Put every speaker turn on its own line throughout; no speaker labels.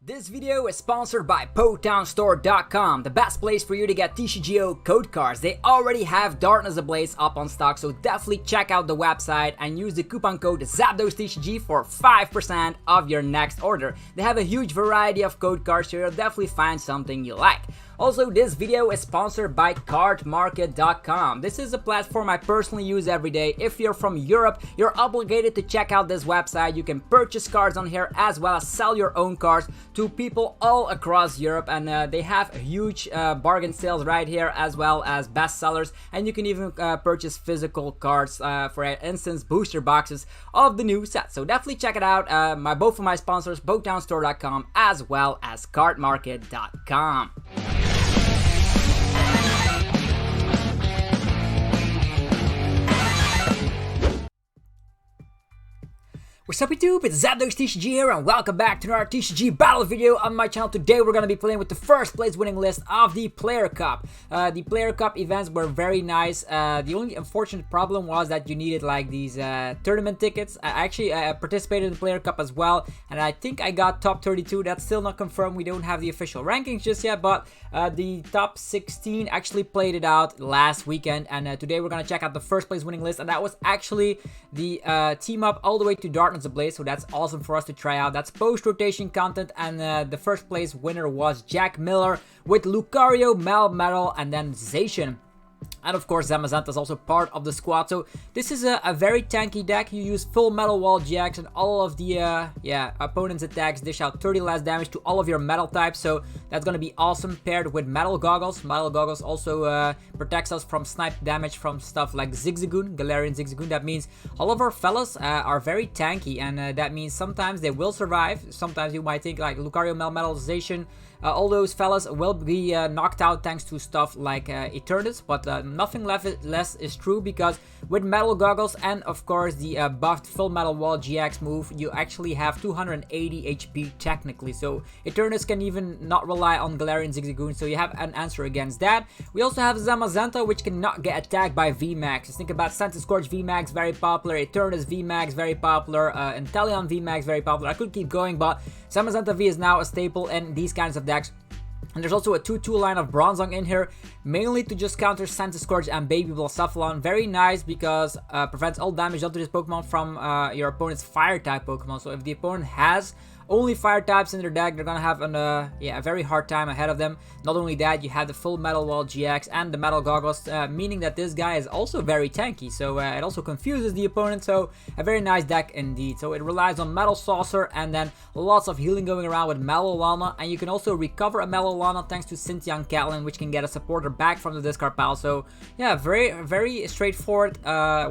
This video is sponsored by PotownStore.com, the best place for you to get TCG code cards. They already have Darkness Ablaze up on stock, so definitely check out the website and use the coupon code ZAPDOSTCG for 5% of your next order. They have a huge variety of code cards, so you'll definitely find something you like. Also, this video is sponsored by cardmarket.com. This is a platform I personally use every day. If you're from Europe, you're obligated to check out this website. You can purchase cards on here as well as sell your own cards to people all across Europe, and they have huge bargain sales right here as well as bestsellers, and you can even purchase physical cards, for instance booster boxes of the new set. So definitely check it out. Both of my sponsors, PotownStore.com as well as cardmarket.com. What's up YouTube, it's TCG here and welcome back to another TCG battle video on my channel. Today we're going to be playing with the first place winning list of the Player Cup. The Player Cup events were very nice. The only unfortunate problem was that you needed like these tournament tickets. I actually participated in the Player Cup as well, and I think I got top 32. That's still not confirmed. We don't have the official rankings just yet, but the top 16 actually played it out last weekend, and today we're going to check out the first place winning list, and that was actually the team up all the way to Darkness Ablaze, so that's awesome for us to try out. That's post-rotation content, and the first place winner was Jack Millar with Lucario Melmetal and then Zacian. And of course, Zamazenta is also part of the squad. So this is a very tanky deck. You use full Metal Wall GX, and all of the opponent's attacks dish out 30 less damage to all of your metal types. So that's going to be awesome paired with Metal Goggles. Metal Goggles also protects us from snipe damage from stuff like Zigzagoon, Galarian Zigzagoon. That means all of our fellas are very tanky, and that means sometimes they will survive. Sometimes you might think like Lucario Melmetal Zacian, all those fellas will be knocked out thanks to stuff like Eternus, but nothing less is true, because with Metal Goggles and of course the buffed Full Metal Wall GX move, you actually have 280 HP technically, so Eternus can even not rely on Galarian Zigzagoon, so you have an answer against that. We also have Zamazenta, which cannot get attacked by VMAX. Just think about Santa Scorch VMAX, very popular, Eternus VMAX, very popular, Inteleon VMAX, very popular. I could keep going, but Zamazenta V is now a staple in these kinds of decks. And there's also a 2-2 line of Bronzong in here, mainly to just counter Santa Scorch and Baby Blacephalon. Very nice, because prevents all damage done to this Pokemon from your opponent's Fire-type Pokemon. So if the opponent has only fire types in their deck, they're gonna have a very hard time ahead of them. Not only that, you have the full Metal Wall GX and the Metal Goggles, meaning that this guy is also very tanky, so it also confuses the opponent. So a very nice deck indeed. So it relies on Metal Saucer and then lots of healing going around with Mallow Lana, and you can also recover a Mallow Lana thanks to Cynthia Caitlin, which can get a supporter back from the discard pile. So yeah, very straightforward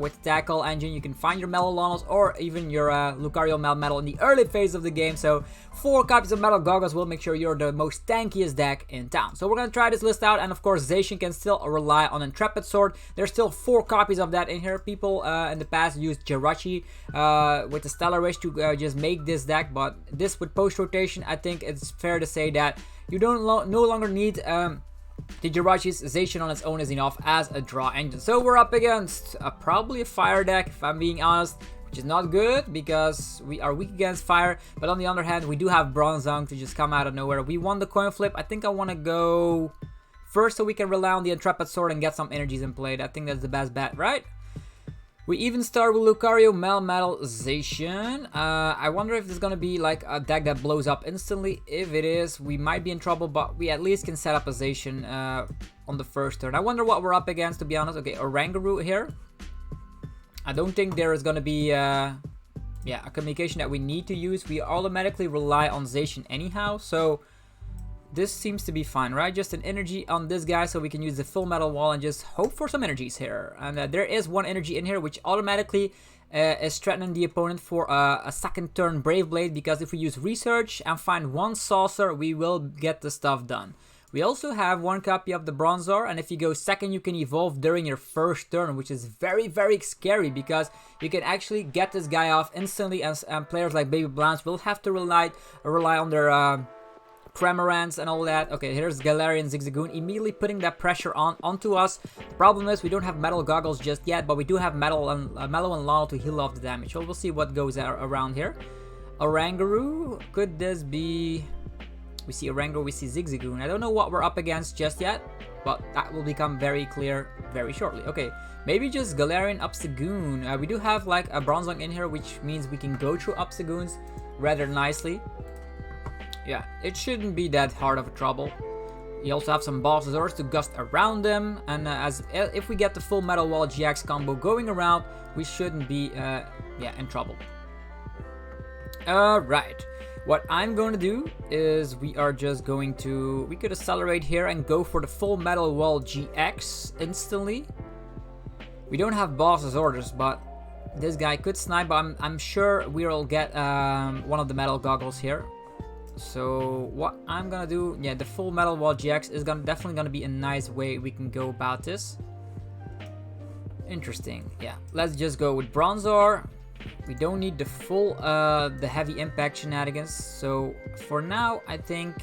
with Tackle Engine. You can find your Mallow Lanas or even your Lucario Melmetal in the early phase of the game. So 4 copies of Metal Goggles will make sure you're the most tankiest deck in town. So we're going to try this list out, and of course Zacian can still rely on Intrepid Sword. There's still 4 copies of that in here. People in the past used Jirachi with the Stellar Wish to just make this deck, but this with post-rotation, I think it's fair to say that you don't no longer need the Jirachi's. Zacian on its own is enough as a draw engine. So we're up against probably a fire deck, if I'm being honest, which is not good because we are weak against fire. But on the other hand, we do have Bronzong to just come out of nowhere. We won the coin flip. I think I want to go first so we can rely on the Intrepid Sword and get some energies in play. I think that's the best bet, right? We even start with Lucario Melmetal Zacian. I wonder if there's going to be like a deck that blows up instantly. If it is, we might be in trouble, but we at least can set up a Zacian on the first turn. I wonder what we're up against, to be honest. Okay, Oranguru here. I don't think there is going to be a communication that we need to use. We automatically rely on Zacian anyhow, so this seems to be fine, right? Just an energy on this guy so we can use the full Metal Wall and just hope for some energies here. And there is one energy in here which automatically is threatening the opponent for a second turn Brave Blade, because if we use Research and find one Saucer, we will get the stuff done. We also have 1 copy of the Bronzor, and if you go second, you can evolve during your first turn, which is very scary, because you can actually get this guy off instantly, and players like Baby Blance will have to rely on their Cramorants and all that. Okay, here's Galarian Zigzagoon immediately putting that pressure onto us. The problem is we don't have Metal Goggles just yet, but we do have Mallow and Lana to heal off the damage. So we'll see what goes around here. Oranguru, could this be We see Orangor, we see Zigzagoon. I don't know what we're up against just yet, but that will become very clear very shortly. Okay, maybe just Galarian Obstagoon. We do have like a Bronzong in here, which means we can go through Obstagoons rather nicely. Yeah, it shouldn't be that hard of a trouble. You also have some Ball SSH to gust around them, and if we get the full Metal Wall GX combo going around, we shouldn't be in trouble. Right. What I'm going to do is we could accelerate here and go for the full Metal Wall GX instantly. We don't have boss's orders, but this guy could snipe, but I'm sure we'll get one of the metal goggles here. So what I'm gonna do, yeah, the full Metal Wall GX is definitely gonna be a nice way we can go about this. Interesting. Yeah, let's just go with Bronzor. We don't need the full the heavy impact shenanigans. So for now, I think,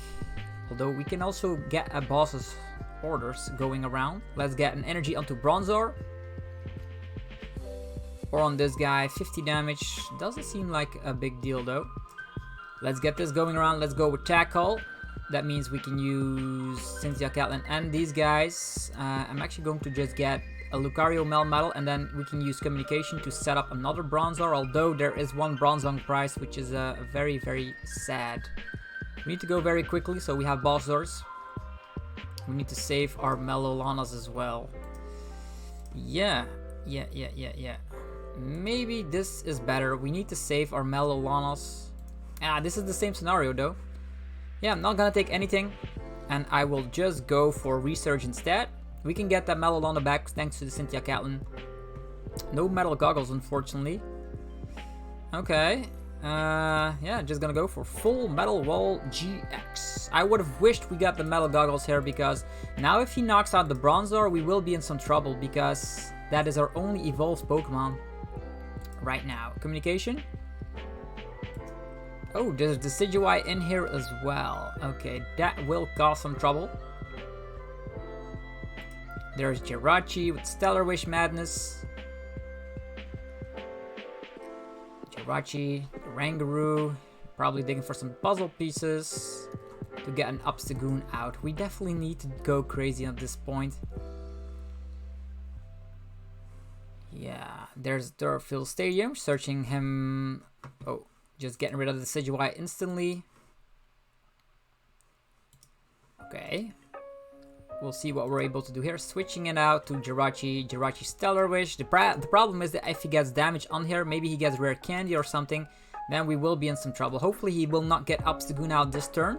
although we can also get a boss's orders going around. Let's get an energy onto Bronzor. Or on this guy, 50 damage. Doesn't seem like a big deal though. Let's get this going around. Let's go with Tackle. That means we can use Cynthia Caitlin and these guys. I'm actually going to just get a Lucario Melmetal, and then we can use Communication to set up another Bronzor, although there is one Bronzong prize, which is very, very sad. We need to go very quickly, so we have Bronzors. We need to save our Mallow Lanas as well. Yeah. Maybe this is better. We need to save our Mallow Lanas. This is the same scenario though. Yeah, I'm not gonna take anything, and I will just go for Research instead. We can get that Mallow Lana back thanks to the Cynthia Caitlin. No metal goggles, unfortunately. Okay. Yeah, just gonna go for full Metal Wall GX. I would have wished we got the metal goggles here, because now if he knocks out the Bronzor, we will be in some trouble, because that is our only evolved Pokemon right now. Communication. Oh, there's the Decidueye in here as well. Okay, that will cause some trouble. There's Jirachi with Stellar Wish Madness. Jirachi, Rangaroo, probably digging for some puzzle pieces to get an Obstagoon out. We definitely need to go crazy at this point. Yeah, there's Durfield Stadium, searching him. Oh. Just getting rid of the Decidueye instantly. Okay. We'll see what we're able to do here. Switching it out to Jirachi. Jirachi Stellar Wish. The problem is that if he gets damage on here, maybe he gets rare candy or something, then we will be in some trouble. Hopefully he will not get Obstagoon out this turn.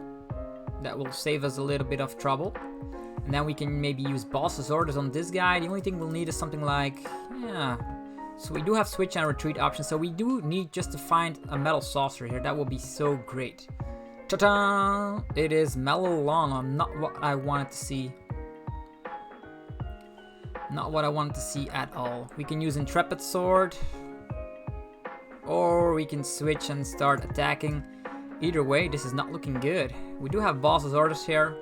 That will save us a little bit of trouble. And then we can maybe use Boss's orders on this guy. The only thing we'll need is something like... yeah... So we do have switch and retreat options, so we do need just to find a metal saucer here. That will be so great. Ta-da! It is Mallow Lana, not what I wanted to see. Not what I wanted to see at all. We can use Intrepid Sword, or we can switch and start attacking. Either way, this is not looking good. We do have Boss's orders here.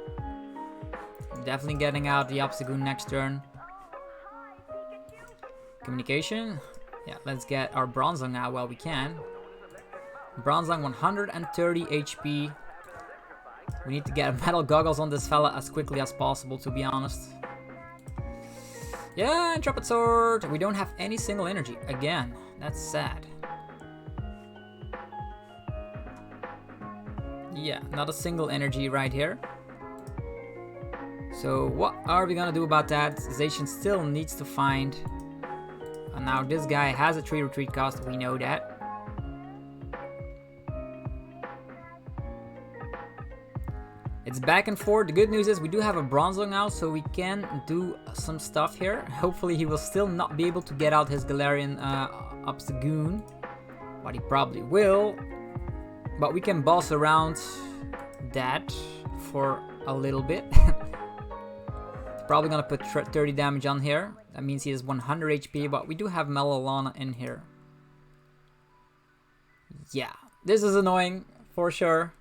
Definitely getting out the Obstagoon next turn. Communication. Yeah, let's get our Bronzong now while we can. Bronzong 130 HP. We need to get metal goggles on this fella as quickly as possible, to be honest. Yeah, Intrepid Sword. We don't have any single energy. Again, that's sad. Yeah, not a single energy right here. So what are we gonna do about that? Zacian still needs to find... And now this guy has a 3 retreat cost, we know that. It's back and forth. The good news is we do have a Bronzong now, so we can do some stuff here. Hopefully he will still not be able to get out his Galarian Obstagoon, but he probably will. But we can boss around that for a little bit. Probably gonna put 30 damage on here. That means he has 100 HP, but we do have Mallow Lana in here. Yeah, this is annoying for sure.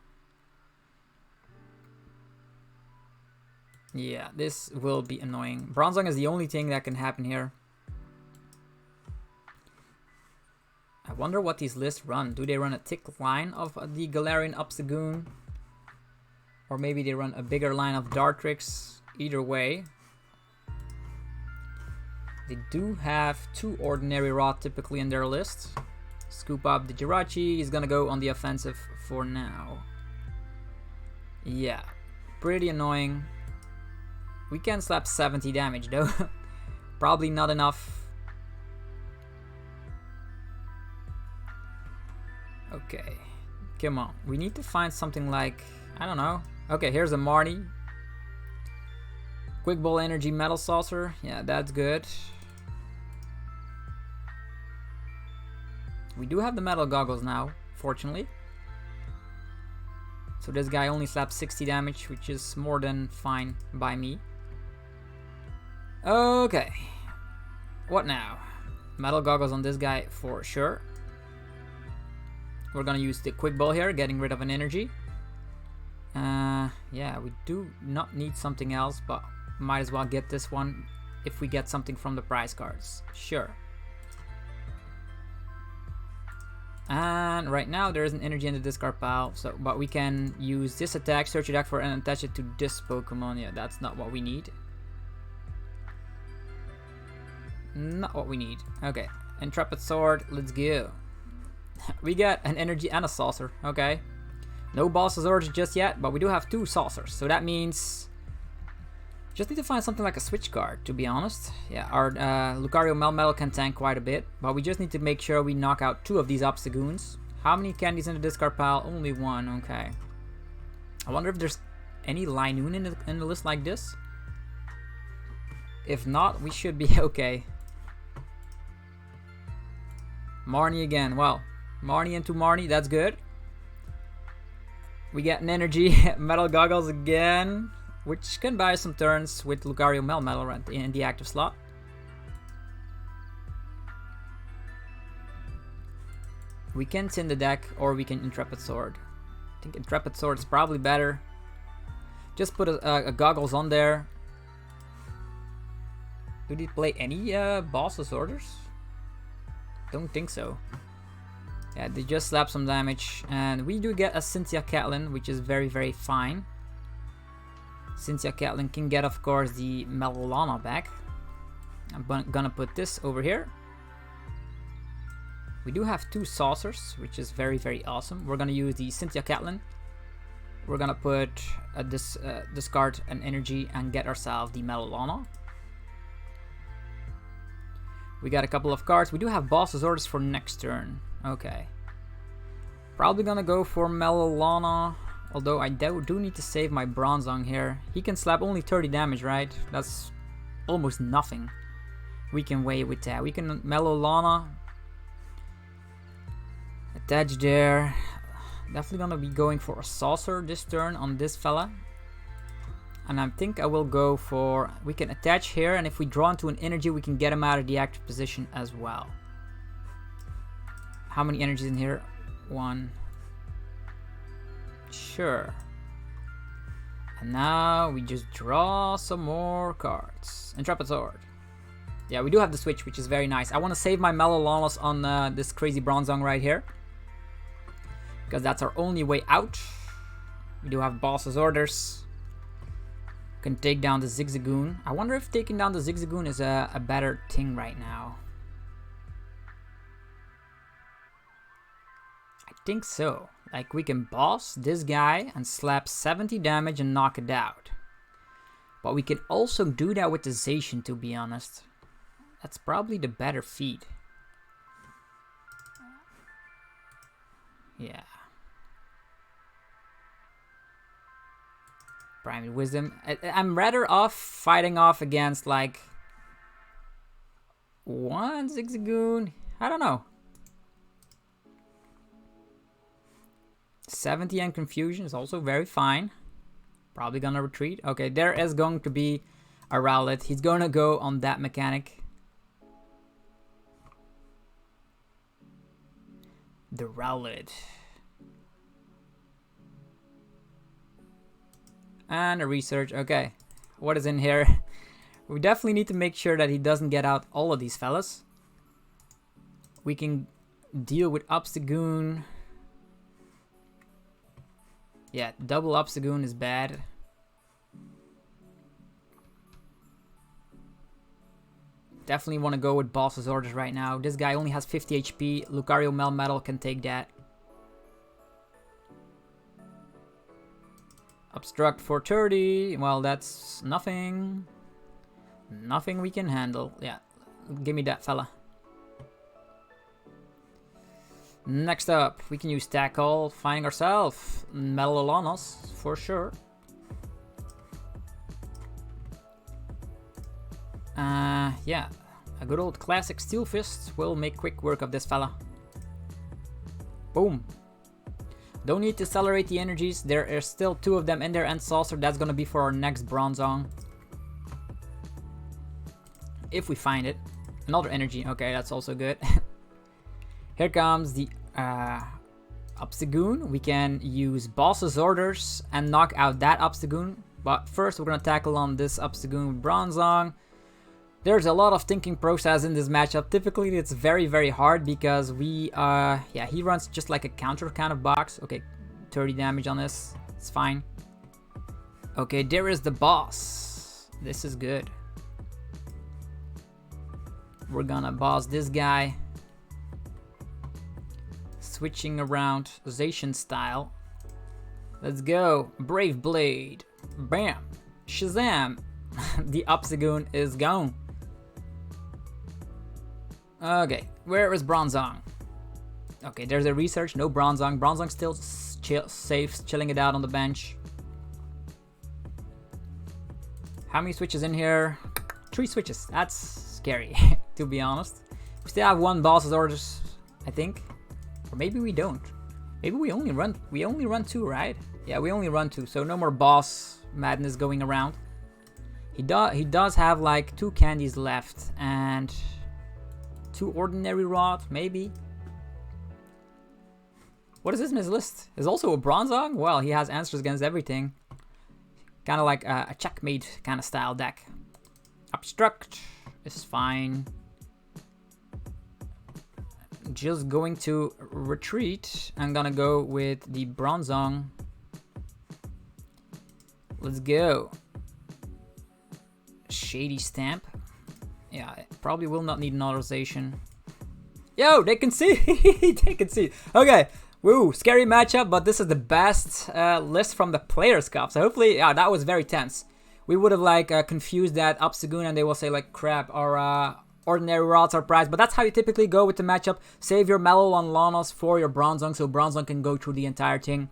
Yeah, this will be annoying. Bronzong is the only thing that can happen here. I wonder what these lists run. Do they run a tick line of the Galarian Obstagoon? Or maybe they run a bigger line of Dartrix. Either way. They do have 2 ordinary Raw typically in their list. Scoop up the Jirachi. He's gonna go on the offensive for now. Yeah, pretty annoying. We can slap 70 damage though. Probably not enough. Okay, come on. We need to find something like, I don't know. Okay, here's a Marnie. Quick Ball Energy Metal Saucer. Yeah, that's good. We do have the metal goggles now, fortunately. So this guy only slaps 60 damage, which is more than fine by me. Okay. What now? Metal goggles on this guy for sure. We're gonna use the Quick Ball here, getting rid of an energy. Yeah, we do not need something else, but might as well get this one if we get something from the prize cards. Sure. And right now there is an energy in the discard pile, so but we can use this attack, search your deck for and attach it to this Pokemon. Yeah, that's not what we need. Not what we need. Okay, Intrepid Sword, let's go. We got an energy and a saucer. Okay, no Ball SSH just yet, but we do have 2 saucers, so that means just need to find something like a switch card, to be honest. Yeah, our Lucario Melmetal can tank quite a bit, but we just need to make sure we knock out 2 of these Obstagoons. How many candies in the discard pile? Only 1, okay. I wonder if there's any Linoon in the list like this. If not, we should be okay. Marnie again, well, Marnie into Marnie, that's good. We get an energy, metal goggles again, which can buy some turns with Lucario Melmetal in the active slot. We can tin the deck, or we can Intrepid Sword. I think Intrepid Sword is probably better. Just put a goggles on there. Do they play any Boss's orders? Don't think so. Yeah, they just slap some damage, and we do get a Cynthia Caitlin, which is very, very fine. Cynthia Caitlin can get, of course, the Mallow Lana back. I'm gonna put this over here. We do have 2 saucers, which is very, very awesome. We're gonna use the Cynthia Caitlin. We're gonna put discard an energy and get ourselves the Mallow Lana. We got a couple of cards. We do have Boss's orders for next turn. Okay. Probably gonna go for Mallow Lana. Although I do need to save my Bronzong here. He can slap only 30 damage, right? That's almost nothing. We can weigh with that. We can Mallow Lana. Attach there. Definitely gonna be going for a saucer this turn on this fella. And I think I will go for... We can attach here, and if we draw into an energy, we can get him out of the active position as well. How many energies in here? 1. Sure. And now we just draw some more cards. Intrepid Sword. Yeah, we do have the switch, which is very nice. I want to save my Mallow Lanas on this crazy Bronzong right here, because that's our only way out. We do have Boss's orders. Can take down the Zigzagoon. I wonder if taking down the Zigzagoon is a better thing right now. I think so. Like, we can boss this guy and slap 70 damage and knock it out. But we can also do that with the Zacian, to be honest. That's probably the better feat. Yeah. Primate Wisdom. I'm rather off fighting off against like 1 Zigzagoon. I don't know. 70 and Confusion is also very fine. Probably gonna retreat. Okay, there is going to be a Rowlet. He's gonna go on that mechanic. The Rowlet. And a research. Okay, what is in here? We definitely need to make sure that he doesn't get out all of these fellas. We can deal with Obstagoon. Yeah, double Obstagoon is bad. Definitely want to go with Boss's Orders right now. This guy only has 50 HP. Lucario Melmetal can take that. Obstruct for 30. Well, that's nothing. Nothing we can handle. Yeah, give me that fella. Next up, we can use Tackle. Finding ourselves Mallow Lana for sure. Yeah, a good old classic Steel Fist will make quick work of this fella. Boom. Don't need to accelerate the energies. There are still 2 of them in there and Saucer. That's gonna be for our next Bronzong. If we find it. Another energy. Okay, that's also good. Here comes the Obstagoon. We can use Boss's Orders and knock out that Obstagoon. But first we're gonna tackle on this Obstagoon with Bronzong. There's a lot of thinking process in this matchup. Typically it's very, very hard because we, yeah, he runs just like a counter kind of box. Okay, 30 damage on this. It's fine. Okay, there is the boss. This is good. We're gonna boss this guy. Switching around Zacian style. Let's go. Brave Blade. Bam. Shazam. The Obstagoon is gone. Okay, where is Bronzong? Okay, there's a research. No Bronzong. Bronzong still safe, chilling it out on the bench. How many switches in here? 3 switches. That's scary, to be honest. We still have 1 Boss's Orders, I think. Or maybe we don't. Maybe we only run 2, right? Yeah, we only run 2, so no more boss madness going around. He does have like 2 candies left and 2 ordinary rod, maybe. What is this in his list? Is also a Bronzong? Well, he has answers against everything. Kind of like a checkmate kind of style deck. Obstruct is fine. Just going to retreat. I'm gonna go with the Bronzong. Let's go. Shady Stamp. Yeah, probably will not need an authorization. Yo, they can see. They can see. Okay. Woo, scary matchup, but this is the best list from the Players' Cup. So hopefully, yeah, that was very tense. We would have like confused that Obstagoon and they will say like, crap, our ordinary rods are prized. But that's how you typically go with the matchup. Save your Mallow Lana for your Bronzong, so Bronzong can go through the entire thing.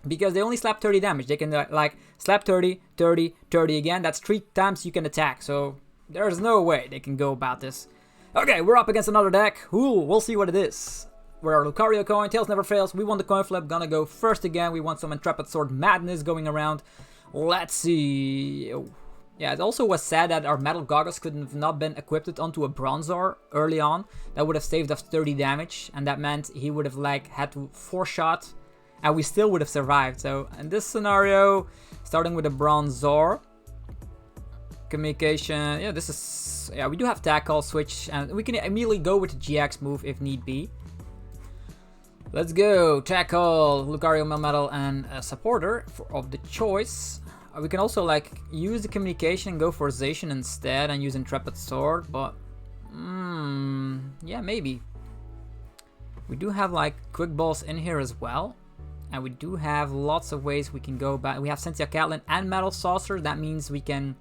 Because they only slap 30 damage. They can like slap 30, 30, 30 again. That's 3 times you can attack. So there's no way they can go about this. Okay, we're up against another deck. Ooh, we'll see what it is. We're our Lucario coin. Tails never fails. We won the coin flip. Gonna go first again. We want some Intrepid Sword madness going around. Let's see. Oh. Yeah, it also was sad that our metal goggles could have not been equipped onto a Bronzor early on. That would have saved us 30 damage. And that meant he would have like had to 4-shot. And we still would have survived. So in this scenario, starting with a Bronzor. Communication. Yeah, this is... Yeah, we do have tackle, switch. And we can immediately go with the GX move if need be. Let's go. Tackle, Lucario Melmetal, and a supporter of the choice. We can also like use the communication and go for Zacian instead and use Intrepid Sword. But, yeah, maybe. We do have like quick balls in here as well. And we do have lots of ways we can go about. We have Cynthia Caitlin and Metal Saucer. That means we can...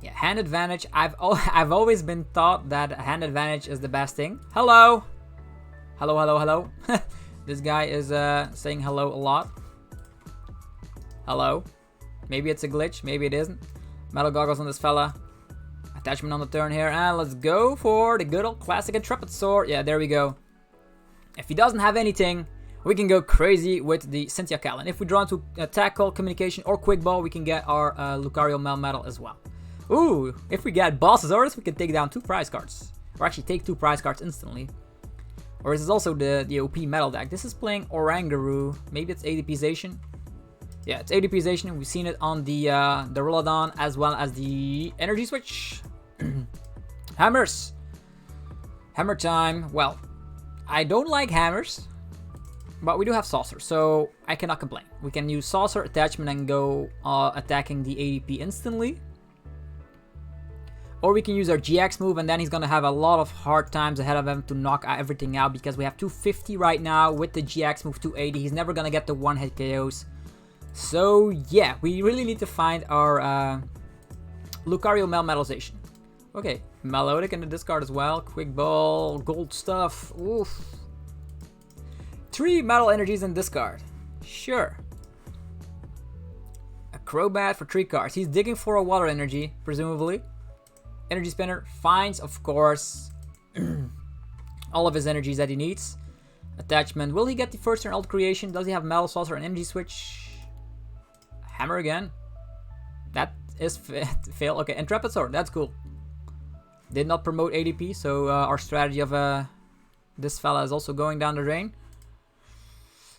Yeah, hand advantage. I've always been taught that hand advantage is the best thing. Hello! Hello, hello, hello. This guy is saying hello a lot. Hello. Maybe it's a glitch. Maybe it isn't. Metal goggles on this fella. Attachment on the turn here. And let's go for the good old classic Intrepid Sword. Yeah, there we go. If he doesn't have anything, we can go crazy with the Cynthia Caitlin. If we draw into tackle, communication, or quick ball, we can get our Lucario Melmetal as well. Ooh, if we get Boss's Orders, we can take down 2 prize cards. Or actually take 2 prize cards instantly. Or is this also the OP metal deck? This is playing Orangaroo. Maybe it's ADP Zacian. Yeah, it's ADP Zacian. We've seen it on the Rolodon as well as the Energy Switch. Hammers. Hammer time. Well, I don't like hammers. But we do have Saucer, so I cannot complain. We can use Saucer attachment and go attacking the ADP instantly. Or we can use our GX move, and then he's going to have a lot of hard times ahead of him to knock everything out, because we have 250 right now with the GX move 280. He's never going to get the one-hit KOs. So yeah, we really need to find our Lucario Melmetal Zacian. Okay, Melodic in the discard as well. Quick Ball, gold stuff. Oof. 3 metal energies in discard. Sure. Acrobat for 3 cards. He's digging for a water energy, presumably. Energy spinner finds, of course, all of his energies that he needs. Attachment. Will he get the first turn alt creation? Does he have metal saucer and energy switch? Hammer again. That is fail. Okay, Intrepid Sword. That's cool. Did not promote ADP, so our strategy of this fella is also going down the drain.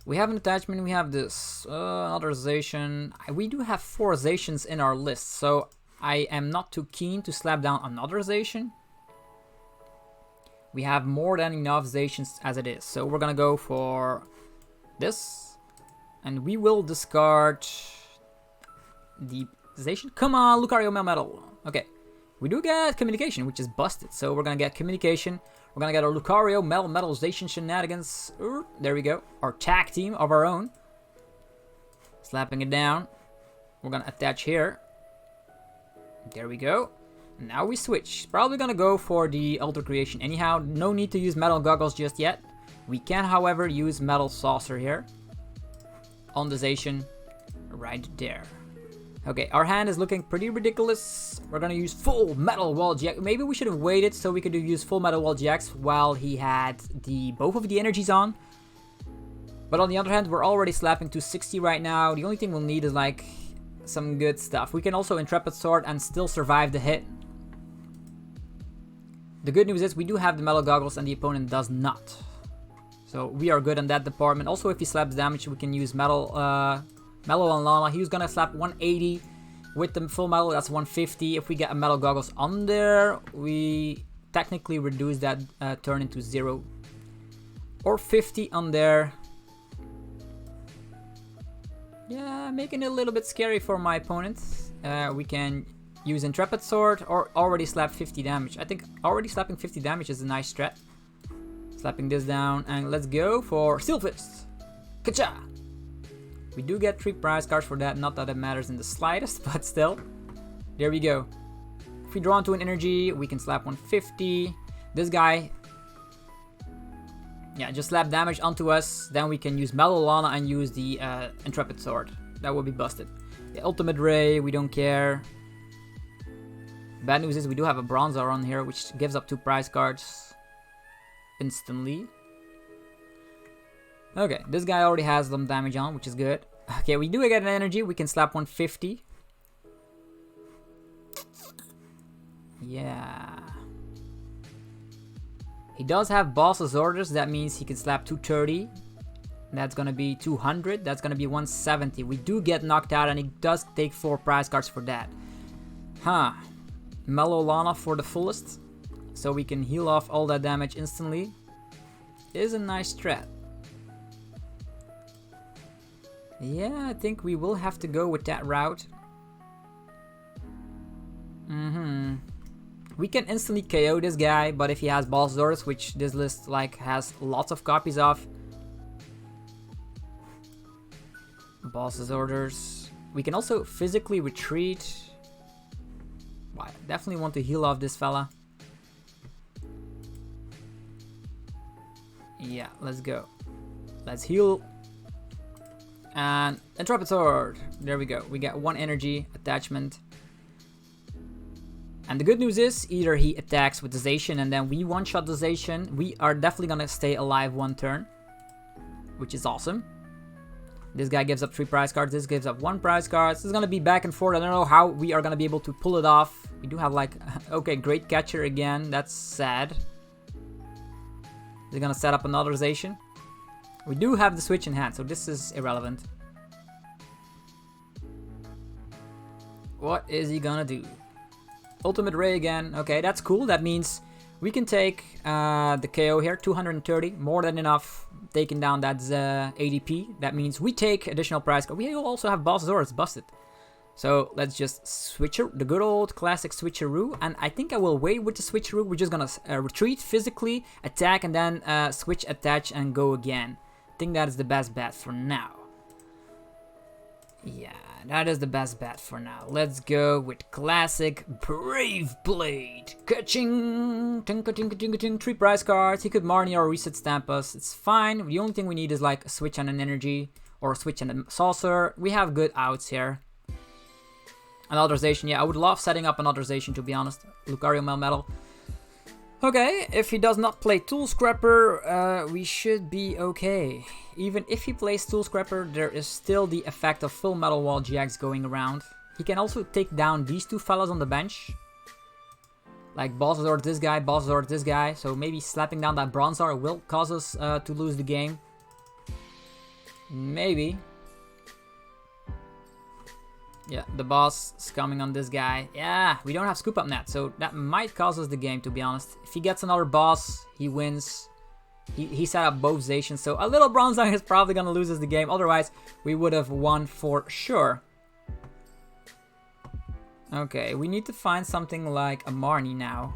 We have an attachment. We have this another Zacian. We do have 4 Zacians in our list, so I am not too keen to slap down another Zacian. We have more than enough Zacians as it is, so we're gonna go for this, and we will discard the Zacian. Come on, Lucario Melmetal. Okay, we do get communication, which is busted, so we're gonna get communication. We're gonna get our Lucario Melmetal Zacian shenanigans. There we go. Our tag team of our own. Slapping it down. We're gonna attach here. There we go. Now we switch. Probably gonna go for the Alter Creation anyhow. No need to use Metal Goggles just yet. We can, however, use Metal Saucer here. On the Zacian. Right there. Okay, our hand is looking pretty ridiculous. We're gonna use full Metal Wall GX. Maybe we should have waited so we could use full Metal Wall GX while he had both of the energies on. But on the other hand, we're already slapping 260 right now. The only thing we'll need is like some good stuff. We can also Intrepid Sword and still survive the hit. The good news is we do have the Metal Goggles and the opponent does not. So we are good in that department. Also, if he slaps damage, we can use Mallow Lana. He was gonna slap 180 with the full metal. That's 150. If we get a Metal Goggles on there, we technically reduce that turn into 0 or 50 on there. Yeah, making it a little bit scary for my opponent. We can use Intrepid Sword or already slap 50 damage. I think already slapping 50 damage is a nice strat. Slapping this down, and let's go for Steel Fist. Kacha! We do get 3 prize cards for that, not that it matters in the slightest, but still. There we go. If we draw into an energy, we can slap 150. This guy, yeah, just slap damage onto us. Then we can use Mallow Lana and use the Intrepid Sword. That will be busted. The Ultimate Ray, we don't care. Bad news is we do have a Bronzor on here, which gives up 2 prize cards instantly. Okay, this guy already has some damage on, which is good. Okay, we do get an energy. We can slap 150. Yeah. He does have boss's orders. That means he can slap 230. That's gonna be 200. That's gonna be 170. We do get knocked out, and he does take 4 prize cards for that. Huh. Mallow Lana for the fullest, so we can heal off all that damage instantly. Is a nice strat. Yeah, I think we will have to go with that route. We can instantly KO this guy, but if he has boss orders, which this list like has lots of copies of. Boss's orders. We can also physically retreat. Well, I definitely want to heal off this fella. Yeah, let's go. Let's heal. And Intrepid Sword. There we go. We get 1 energy attachment. And the good news is, either he attacks with the Zacian and then we one-shot the Zacian. We are definitely gonna stay alive 1 turn, which is awesome. This guy gives up 3 prize cards. This gives up 1 prize card. This is gonna be back and forth. I don't know how we are gonna be able to pull it off. We do have like, okay, great catcher again. That's sad. They're gonna set up another Zacian. We do have the switch in hand, so this is irrelevant. What is he gonna do? Ultimate Ray again. Okay, that's cool. That means we can take the KO here. 230, more than enough. taking down that ADP. That means we take additional prize. We also have Bronzor, it's busted. So let's just switch the good old classic switcheroo, and I think I will wait with the switcheroo. We're just gonna retreat physically, attack, and then switch, attach, and go again. I think that is the best bet for now. Yeah, that is the best bet for now. Let's go with classic Brave Blade. Ka-ching! Tinka tinka tinka ting. 3 prize cards. He could Marnie or reset stamp us. It's fine. The only thing we need is like a switch and an energy, or a switch and a saucer. We have good outs here. Another Zacian, yeah, I would love setting up another Zacian, to be honest. Lucario Melmetal. Okay, if he does not play Tool Scrapper, we should be okay. Even if he plays Tool Scrapper, there is still the effect of full Metal Wall GX going around. He can also take down these 2 fellas on the bench. Like Bronzor this guy, Bronzor this guy. So maybe slapping down that Bronzor will cause us to lose the game. Maybe. Yeah, the boss is coming on this guy. Yeah, we don't have scoop up net, so that might cause us the game, to be honest. If he gets another boss, he wins. He set up both Zacians, so a little Bronzong is probably gonna lose us the game. Otherwise, we would have won for sure. Okay, we need to find something like a Marnie now.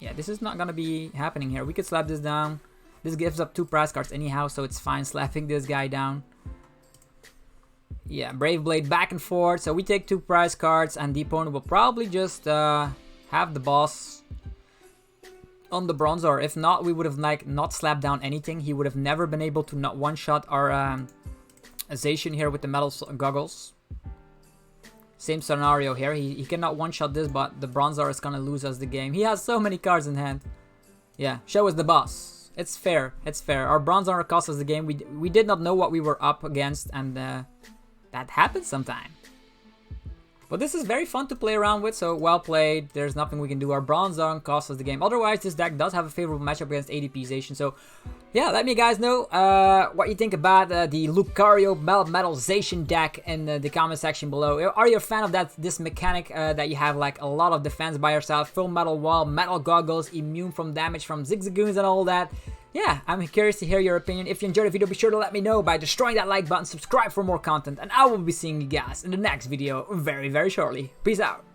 Yeah, this is not gonna be happening here. We could slap this down. This gives up 2 prize cards anyhow, so it's fine slapping this guy down. Yeah, Brave Blade back and forth. So we take 2 prize cards, and the opponent will probably just have the boss on the Bronzor. If not, we would have like not slapped down anything. He would have never been able to not one-shot our Zacian here with the metal goggles. Same scenario here. He cannot one-shot this, but the Bronzor is gonna lose us the game. He has so many cards in hand. Yeah, show us the boss. It's fair. It's fair. Our Bronzor cost us the game. We did not know what we were up against, and that happens sometime. But this is very fun to play around with, so well played. There's nothing we can do. Our Bronzong costs us the game. Otherwise, this deck does have a favorable matchup against ADP Zacian. So, yeah, let me guys know what you think about the Lucario Melmetal Zacian deck in the comment section below. Are you a fan of this mechanic that you have like a lot of defense by yourself, full metal wall, metal goggles, immune from damage from Zigzagoons and all that? Yeah, I'm curious to hear your opinion. If you enjoyed the video, be sure to let me know by destroying that like button, subscribe for more content, and I will be seeing you guys in the next video very, very shortly. Peace out.